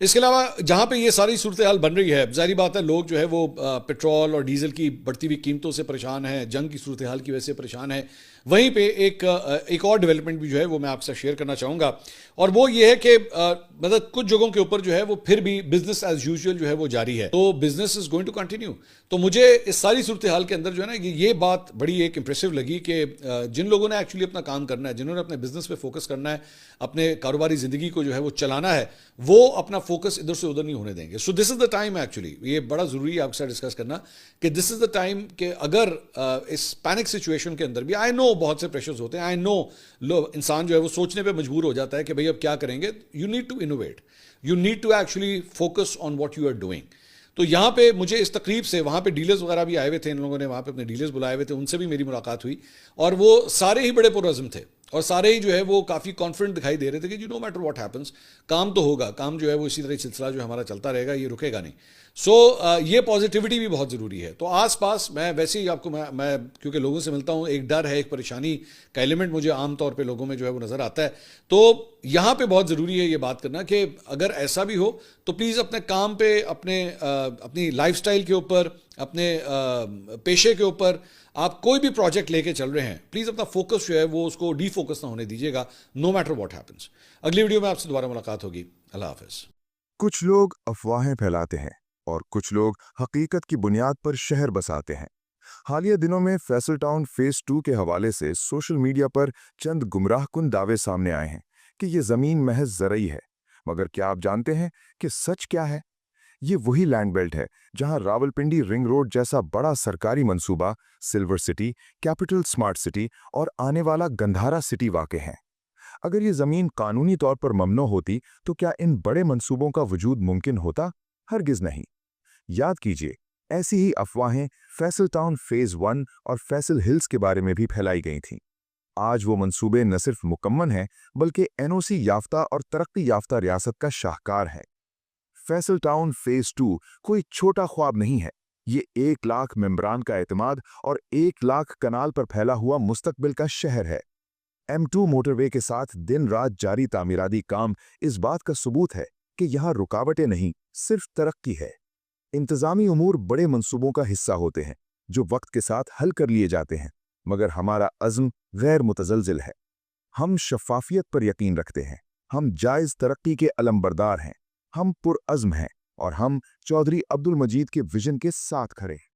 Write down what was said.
इसके अलावा जहाँ पे ये सारी सूरत हाल बन रही है, ज़ाहिर बात है लोग जो है वो पेट्रोल और डीज़ल की बढ़ती हुई कीमतों से परेशान हैं, जंग की सूरत हाल की वजह से परेशान है। वहीं पे एक और डेवलपमेंट भी जो है वो मैं आपसे शेयर करना चाहूँगा, और वो ये है कि मतलब कुछ जगहों के ऊपर जो है वो फिर भी बिजनेस एज यूजुअल जो है वो जारी है, तो business is going to continue. तो मुझे इस सारी सूरत हाल के अंदर जो है ना ये बात बड़ी एक इंप्रेसिव लगी कि जिन लोगों ने एक्चुअली अपना काम करना है, जिन्होंने अपने बिजनेस पे फोकस करना है, अपने कारोबारी ज़िंदगी को जो है वो चलाना है, वो अपना फोकस इधर से उधर नहीं होने देंगे। So this is the time, actually ये बड़ा ज़रूरी है आपके साथ डिस्कस करना कि दिस इज़ द टाइम कि अगर इस पैनिक सिचुएशन के अंदर भी, आई नो बहुत से प्रेशर्स होते हैं, आई नो इंसान जो है वो सोचने पे मजबूर हो जाता है कि भाई अब क्या करेंगे। You need to innovate, you need to actually focus on what you are doing. तो यहाँ पे मुझे इस तकरीब से, वहाँ पे डीलर्स वगैरह भी आए हुए थे, इन लोगों ने वहाँ पे अपने डीलर्स बुलाए हुए थे, उनसे भी मेरी मुलाकात हुई, और वो सारे ही बड़े पुरअज़्म थे, और सारे ही जो है वो काफ़ी कॉन्फिडेंट दिखाई दे रहे थे कि नो मैटर व्हाट हैपन्स, काम तो होगा, काम जो है वो इसी तरह सिलसिला जो हमारा चलता रहेगा, ये रुकेगा नहीं। सो ये पॉजिटिविटी भी बहुत ज़रूरी है। तो आस पास मैं वैसे ही आपको मैं क्योंकि लोगों से मिलता हूँ, एक डर है, एक परेशानी का एलिमेंट मुझे आम तौर पे लोगों में जो है वो नज़र आता है। तो यहाँ पे बहुत ज़रूरी है ये बात करना कि अगर ऐसा भी हो तो प्लीज़ अपने काम पे, अपनी लाइफस्टाइल के ऊपर, अपने पेशे के ऊपर आप कोई भी प्रोजेक्ट लेके चल रहे हैं, प्लीज़ अपना फोकस जो है वो उसको डीफोकस ना होने दीजिएगा, नो मैटर व्हाट हैपन्स। अगली वीडियो में आपसे दोबारा मुलाकात होगी। अल्लाह हाफ़िज़। कुछ लोग अफवाहें फैलाते हैं और कुछ लोग हकीकत की बुनियाद पर शहर बसाते हैं। हालिया दिनों में फैसल टाउन फेज 2 के हवाले से सोशल मीडिया पर चंद गुमराहकुन दावे सामने आए हैं कि ये जमीन महज ज़रई है। मगर क्या आप जानते हैं कि सच क्या है? ये वही लैंड बेल्ट है जहां रावलपिंडी रिंग रोड जैसा बड़ा सरकारी मंसूबा, silver city, capital smart city और आने वाला गंधारा सिटी वाक़ हैं। अगर ये जमीन कानूनी तौर पर ममनू होती तो क्या इन बड़े मंसूबों का वजूद मुमकिन होता? हरगिज नहीं। याद कीजिए, ऐसी ही अफवाहें फैसल टाउन फेज 1 और फैसल हिल्स के बारे में भी फैलाई गई थीं। आज वो मंसूबे न सिर्फ मुकम्मल हैं बल्कि एनओसी याफ्ता और तरक्की याफ्ता रियासत का शाहकार है। फैसल टाउन फेज 2 कोई छोटा ख्वाब नहीं है। ये 1 लाख मेंबरान का एतमाद और 1 लाख कनाल पर फैला हुआ मुस्तकबिल का शहर है। M2 मोटरवे के साथ दिन रात जारी तामीराती काम इस बात का सबूत है कि यहाँ रुकावटें नहीं, सिर्फ तरक्की है। इंतजामी उमूर बड़े मंसूबों का हिस्सा होते हैं जो वक्त के साथ हल कर लिए जाते हैं, मगर हमारा अज़्म गैर मुतज़लज़िल है। हम शफ़ाफ़ियत पर यकीन रखते हैं, हम जायज़ तरक्की के अलमबरदार हैं, हम पुरअज़्म हैं और हम चौधरी अब्दुल मजीद के विजन के साथ खड़े हैं।